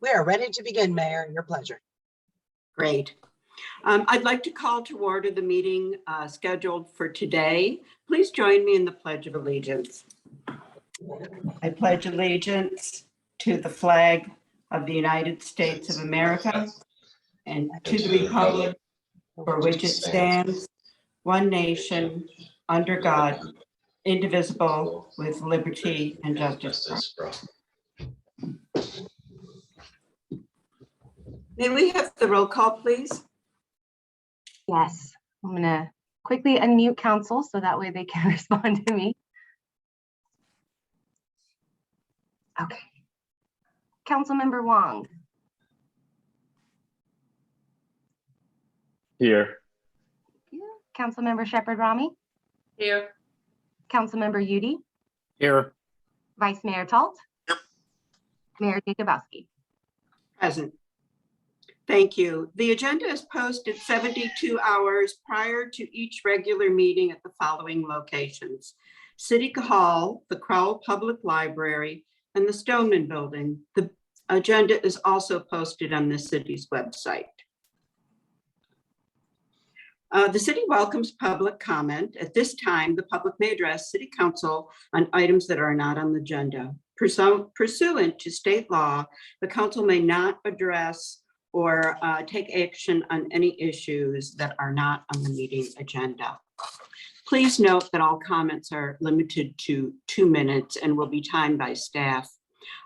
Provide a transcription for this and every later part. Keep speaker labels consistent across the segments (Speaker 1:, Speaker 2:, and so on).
Speaker 1: We are ready to begin, Mayor. Your pleasure.
Speaker 2: Great. I'd like to call to order the meeting scheduled for today. Please join me in the Pledge of Allegiance. I pledge allegiance to the flag of the United States of America and to the republic for which it stands, one nation, under God, indivisible, with liberty and justice for all. May we have the roll call, please?
Speaker 3: Yes, I'm going to quickly unmute council so that way they can respond to me. Okay. Councilmember Wong.
Speaker 4: Here.
Speaker 3: Councilmember Shepherd Rami.
Speaker 5: Here.
Speaker 3: Councilmember Udi.
Speaker 4: Here.
Speaker 3: Vice Mayor Talt.
Speaker 4: Yep.
Speaker 3: Mayor Jacobowski.
Speaker 2: Present. Thank you. The agenda is posted 72 hours prior to each regular meeting at the following locations: City Hall, the Crowell Public Library, and the Stoneman Building. The agenda is also posted on the city's website. The city welcomes public comment. At this time, the public may address City Council on items that are not on the agenda. Pursuant to state law, the council may not address or take action on any issues that are not on the meeting agenda. Please note that all comments are limited to 2 minutes and will be timed by staff.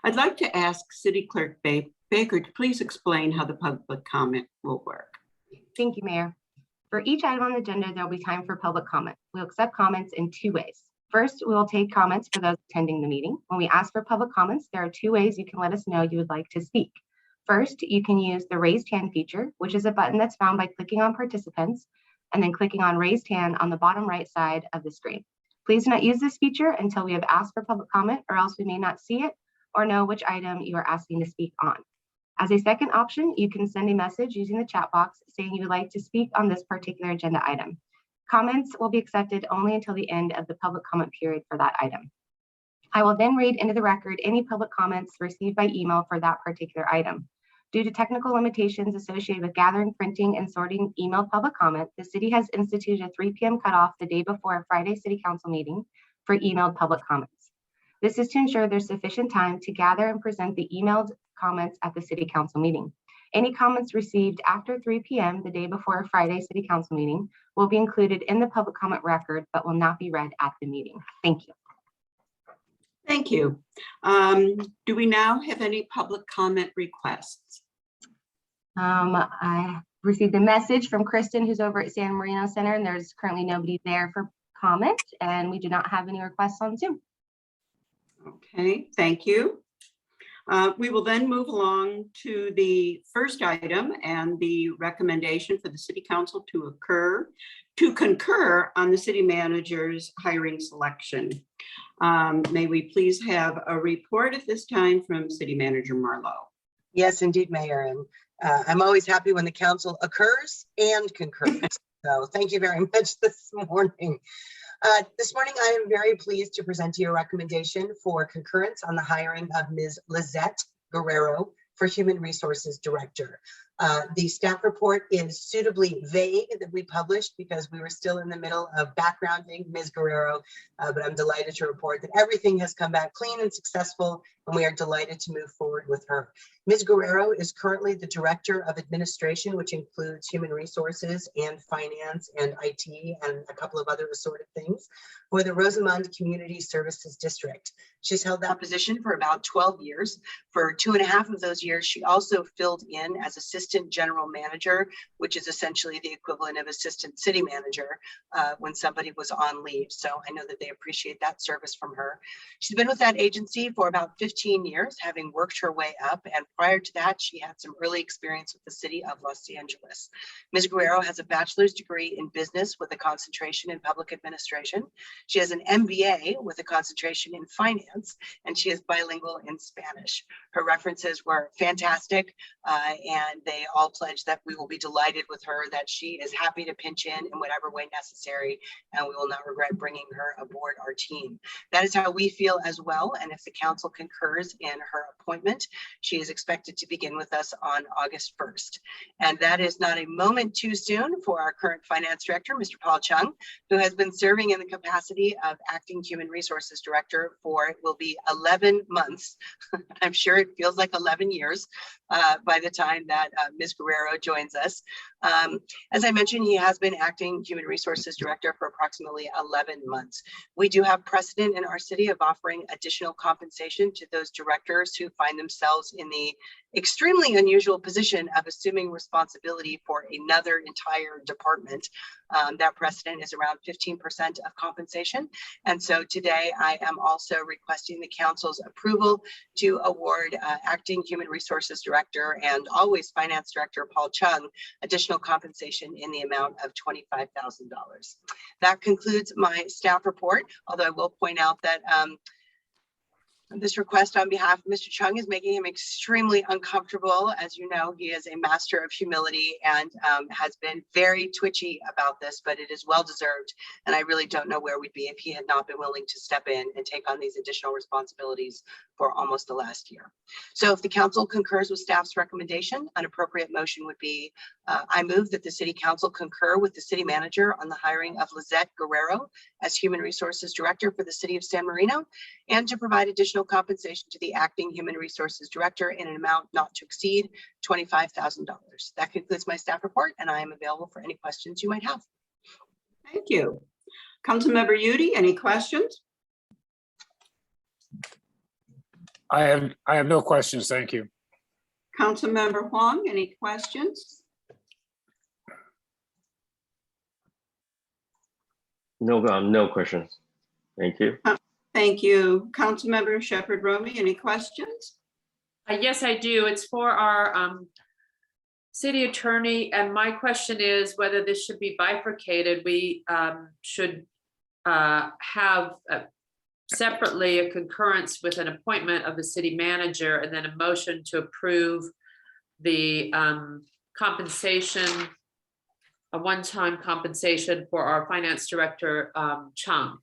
Speaker 2: I'd like to ask City Clerk Baker to please explain how the public comment will work.
Speaker 3: Thank you, Mayor. For each item on the agenda, there will be time for public comment. We'll accept comments in 2 ways. First, we will take comments for those attending the meeting. When we ask for public comments, there are 2 ways you can let us know you would like to speak. First, you can use the raised hand feature, which is a button that's found by clicking on participants and then clicking on raised hand on the bottom right side of the screen. Please do not use this feature until we have asked for public comment, or else we may not see it or know which item you are asking to speak on. As a second option, you can send a message using the chat box saying you would like to speak on this particular agenda item. Comments will be accepted only until the end of the public comment period for that item. I will then read into the record any public comments received by email for that particular item. Due to technical limitations associated with gathering, printing, and sorting emailed public comment, the city has instituted a 3 p.m. cutoff the day before a Friday City Council meeting for emailed public comments. This is to ensure there's sufficient time to gather and present the emailed comments at the City Council meeting. Any comments received after 3 p.m. the day before a Friday City Council meeting will be included in the public comment record, but will not be read at the meeting. Thank you.
Speaker 2: Thank you. Do we now have any public comment requests?
Speaker 3: I received a message from Kristen, who's over at San Marino Center, and there's currently nobody there for comment, and we do not have any requests on Zoom.
Speaker 2: Okay, thank you. We will then move along to the first item and the recommendation for the City Council to concur on the city manager's hiring selection. May we please have a report at this time from City Manager Marlowe?
Speaker 1: Yes, indeed, Mayor. And I'm always happy when the council occurs and concurs. So thank you very much this morning. This morning, I am very pleased to present to you a recommendation for concurrence on the hiring of Ms. Lizette Guerrero for Human Resources Director. The staff report is suitably vague that we published because we were still in the middle of backgrounding Ms. Guerrero, but I'm delighted to report that everything has come back clean and successful, and we are delighted to move forward with her. Ms. Guerrero is currently the Director of Administration, which includes Human Resources and Finance and IT and a couple of other assorted things for the Rosamond Community Services District. She's held that position for about 12 years. For 2.5 of those years, she also filled in as Assistant General Manager, which is essentially the equivalent of Assistant City Manager when somebody was on leave. So I know that they appreciate that service from her. She's been with that agency for about 15 years, having worked her way up. And prior to that, she had some early experience with the city of Los Angeles. Ms. Guerrero has a bachelor's degree in business with a concentration in public administration. She has an MBA with a concentration in finance, and she is bilingual in Spanish. Her references were fantastic, and they they all pledge that we will be delighted with her, that she is happy to pitch in whatever way necessary, and we will not regret bringing her aboard our team. That is how we feel as well, and if the council concurs in her appointment, she is expected to begin with us on August 1st. And that is not a moment too soon for our current finance director, Mr. Paul Chung, who has been serving in the capacity of acting human resources director for, it will be 11 months. I'm sure it feels like 11 years by the time that Ms. Guerrero joins us. As I mentioned, he has been acting human resources director for approximately 11 months. We do have precedent in our city of offering additional compensation to those directors who find themselves in the extremely unusual position of assuming responsibility for another entire department. That precedent is around 15% of compensation. And so today I am also requesting the council's approval to award acting human resources director and always finance director Paul Chung additional compensation in the amount of $25,000. That concludes my staff report, although I will point out that this request on behalf of Mr. Chung is making him extremely uncomfortable. As you know, he is a master of humility and has been very twitchy about this, but it is well deserved. And I really don't know where we'd be if he had not been willing to step in and take on these additional responsibilities for almost the last year. So if the council concurs with staff's recommendation, an appropriate motion would be, I move that the city council concur with the city manager on the hiring of Lizette Guerrero as human resources director for the city of San Marino, and to provide additional compensation to the acting human resources director in an amount not to exceed $25,000. That concludes my staff report, and I am available for any questions you might have.
Speaker 2: Thank you. Councilmember Udi, any questions?
Speaker 4: I have no questions. Thank you.
Speaker 2: Councilmember Huang, any questions?
Speaker 5: No questions. Thank you.
Speaker 2: Thank you. Councilmember Shepherd Romey, any questions?
Speaker 6: Yes, I do. It's for our city attorney, and my question is whether this should be bifurcated. We should have separately a concurrence with an appointment of the city manager, and then a motion to approve the compensation, a one-time compensation for our finance director, Chung,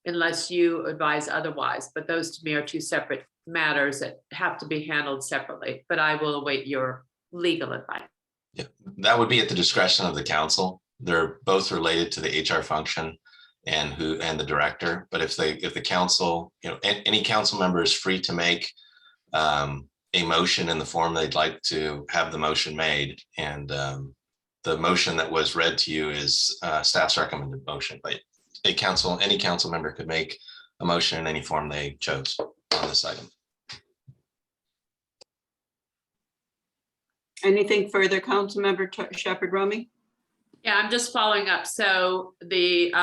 Speaker 6: unless you advise otherwise. But those to me are two separate matters that have to be handled separately, but I will await your legal advice.
Speaker 7: Yeah, that would be at the discretion of the council. They're both related to the HR function and the director. But if the council, any council member is free to make a motion in the form they'd like to have the motion made. And the motion that was read to you is staff's recommended motion, but any council member could make a motion in any form they chose on this item.
Speaker 2: Anything further, Councilmember Shepherd Romey?
Speaker 6: Yeah, I'm just following up. So the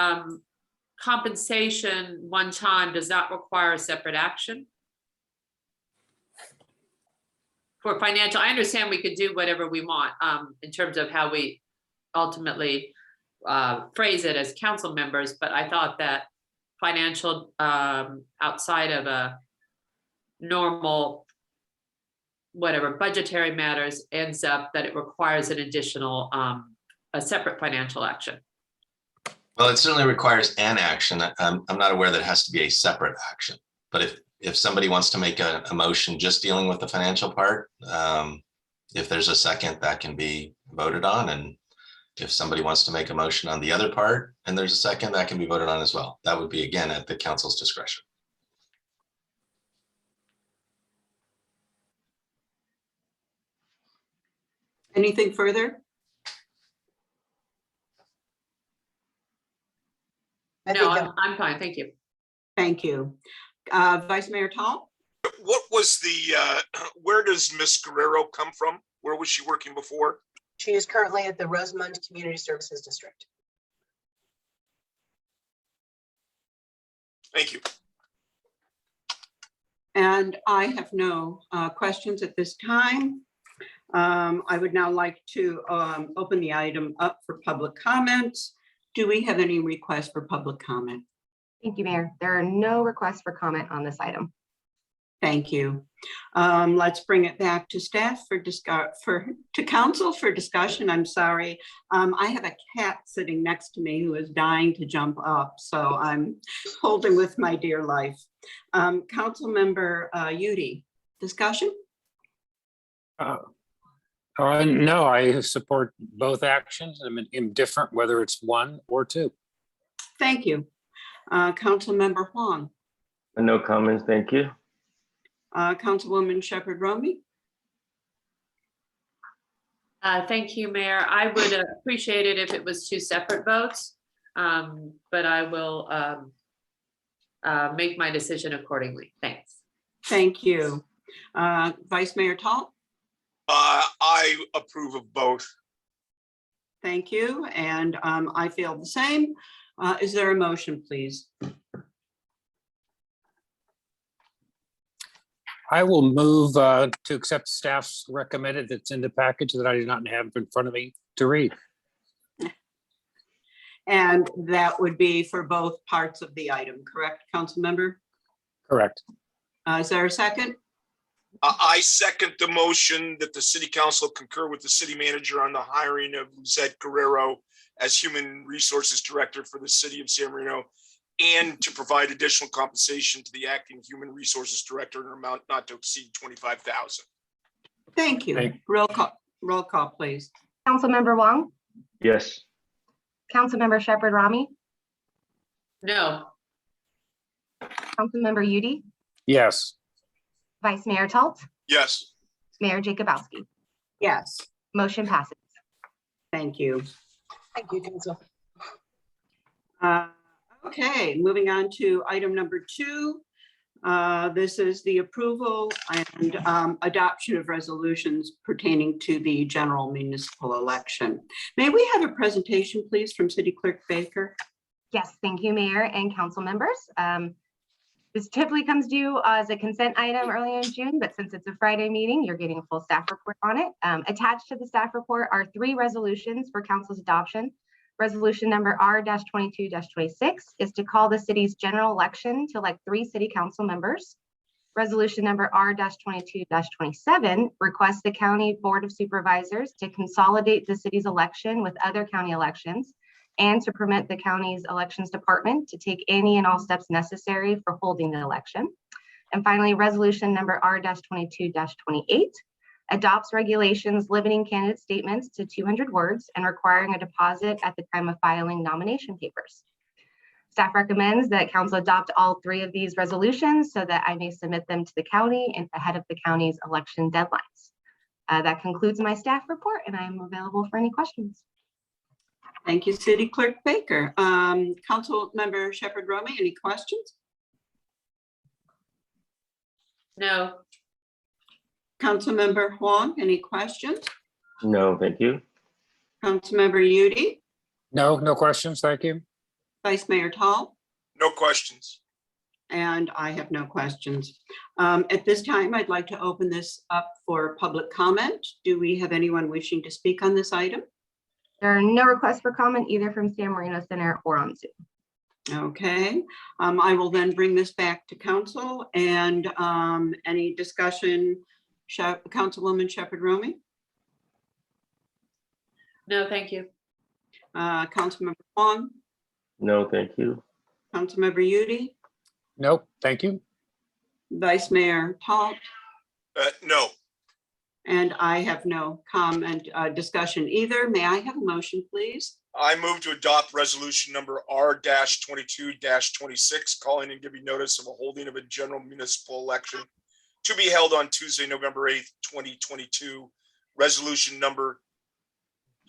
Speaker 6: compensation one time does not require a separate action for financial. I understand we could do whatever we want in terms of how we ultimately phrase it as council members, but I thought that financial outside of a normal whatever budgetary matters ends up that it requires an additional a separate financial action.
Speaker 7: Well, it certainly requires an action. I'm not aware that it has to be a separate action, but if somebody wants to make a motion just dealing with the financial part, if there's a second, that can be voted on. And if somebody wants to make a motion on the other part and there's a second, that can be voted on as well. That would be, again, at the council's discretion.
Speaker 2: Anything further?
Speaker 6: No, I'm fine. Thank you.
Speaker 2: Thank you. Vice Mayor Tall?
Speaker 8: What was the, where does Miss Guerrero come from? Where was she working before?
Speaker 1: She is currently at the Rosamond Community Services District.
Speaker 8: Thank you.
Speaker 2: And I have no questions at this time. I would now like to open the item up for public comments. Do we have any requests for public comment?
Speaker 3: Thank you, Mayor. There are no requests for comment on this item.
Speaker 2: Thank you. Let's bring it back to staff to council for discussion. I'm sorry. I have a cat sitting next to me who is dying to jump up, so I'm holding with my dear life. Councilmember Udi, discussion?
Speaker 4: No, I support both actions. I'm indifferent whether it's one or two.
Speaker 2: Thank you. Councilmember Huang,
Speaker 5: No comments, thank you.
Speaker 2: Councilwoman Shepherd Romney.
Speaker 6: Thank you, Mayor. I would appreciate it if it was two separate votes, but I will make my decision accordingly. Thanks.
Speaker 2: Thank you. Vice Mayor Tall.
Speaker 8: I approve of both.
Speaker 2: Thank you. And I feel the same. Is there a motion, please?
Speaker 4: I will move to accept staff's recommended that's in the package that I do not have in front of me to read.
Speaker 2: And that would be for both parts of the item, correct, council member?
Speaker 4: Correct.
Speaker 2: Is there a second?
Speaker 8: I second the motion that the city council concur with the city manager on the hiring of Lizette Guerrero as Human Resources Director for the city of San Marino, and to provide additional compensation to the acting Human Resources Director in an amount not to exceed $25,000.
Speaker 2: Thank you.
Speaker 4: Thank-
Speaker 2: Roll call, please.
Speaker 3: Councilmember Wong,
Speaker 5: Yes,
Speaker 3: Councilmember Shepherd Rami,
Speaker 6: No,
Speaker 3: Councilmember Udi,
Speaker 4: Yes.
Speaker 3: Vice Mayor Talt,
Speaker 8: Yes.
Speaker 3: Mayor Jacobowski.
Speaker 2: Yes,
Speaker 3: Motion passes.
Speaker 2: thank you.
Speaker 1: Thank you, Council.
Speaker 2: Okay, moving on to item number 2. This is the approval and adoption of resolutions pertaining to the general municipal election. May we have a presentation, please, from City Clerk Baker?
Speaker 3: Yes, thank you, Mayor and council members. This typically comes due as a consent item early in June, but since it's a Friday meeting, you're getting a full staff report on it. Attached to the staff report are 3 resolutions for council's adoption. Resolution number R-22-26 is to call the city's general election to elect 3 city council members. Resolution number R-22-27 requests the County Board of Supervisors to consolidate the city's election with other county elections and to permit the county's elections department to take any and all steps necessary for holding the election. And finally, resolution number R-22-28 adopts regulations limiting candidate statements to 200 words and requiring a deposit at the time of filing nomination papers. Staff recommends that council adopt all 3 of these resolutions so that I may submit them to the county and ahead of the county's election deadlines. That concludes my staff report, and I am available for any questions.
Speaker 2: Thank you, City Clerk Baker. Council Member Shepherd Romney, any questions?
Speaker 6: no,
Speaker 2: Councilmember Huang, any questions?
Speaker 5: no, thank you.
Speaker 2: Councilmember Udi,
Speaker 4: No, no questions. Thank you.
Speaker 2: Vice Mayor Tall,
Speaker 8: No questions.
Speaker 2: and I have no questions. At this time, I'd like to open this up for public comment. Do we have anyone wishing to speak on this item?
Speaker 3: There are no requests for comment either from San Marino Center or on Zoom.
Speaker 2: Okay, I will then bring this back to council and any discussion. Councilwoman Shepherd Romney,
Speaker 6: no, thank you.
Speaker 2: Councilmember Huang,
Speaker 5: No, thank you.
Speaker 2: Councilmember Udi,
Speaker 4: Nope, thank you.
Speaker 2: Vice Mayor Talt,
Speaker 8: No.
Speaker 2: and I have no comment, discussion either. May I have a motion, please?
Speaker 8: I move to adopt resolution number R-22-26, calling and giving notice of a holding of a general municipal election to be held on Tuesday, November 8th, 2022. Resolution number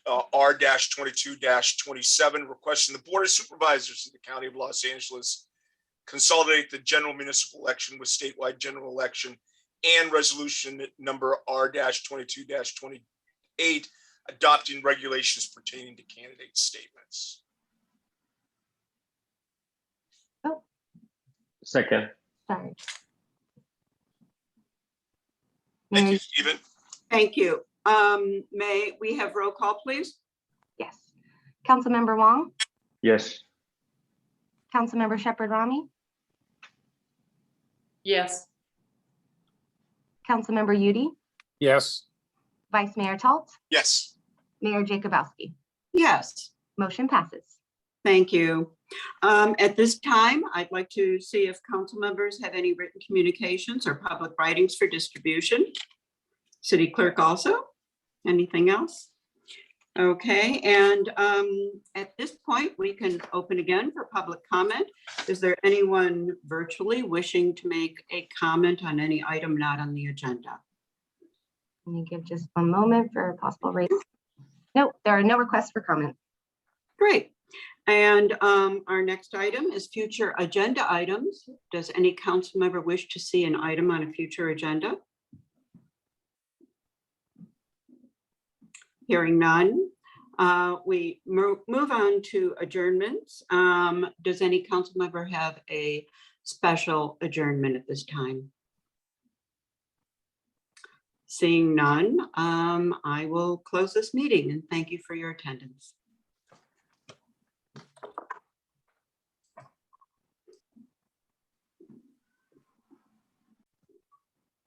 Speaker 8: R-22-27, requesting the Board of Supervisors of the County of Los Angeles consolidate the general municipal election with statewide general election, and resolution number R-22-28, adopting regulations pertaining to candidate statements.
Speaker 5: Second,
Speaker 3: Sorry.
Speaker 8: Thank you,
Speaker 3: Mayor-
Speaker 8: Stephen.
Speaker 2: Thank you. May we have roll call, please?
Speaker 3: Yes. Councilmember Wong,
Speaker 5: yes,
Speaker 3: Councilmember Shepherd Rami,
Speaker 6: Yes,
Speaker 3: Councilmember Udi,
Speaker 4: Yes.
Speaker 3: Vice Mayor Talt,
Speaker 8: Yes.
Speaker 3: Mayor Jacobowski.
Speaker 2: Yes.
Speaker 3: Motion passes.
Speaker 2: Thank you. At this time, I'd like to see if council members have any written communications or public writings for distribution. City clerk also. Anything else? Okay, and at this point, we can open again for public comment. Is there anyone virtually wishing to make a comment on any item not on the agenda?
Speaker 3: Let me give just one moment for a possible raise. No, there are no requests for comment.
Speaker 2: Great. And our next item is future agenda items. Does any council member wish to see an item on a future agenda? Hearing none, we move on to adjournments. Does any council member have a special adjournment at this time? Seeing none, I will close this meeting and thank you for your attendance.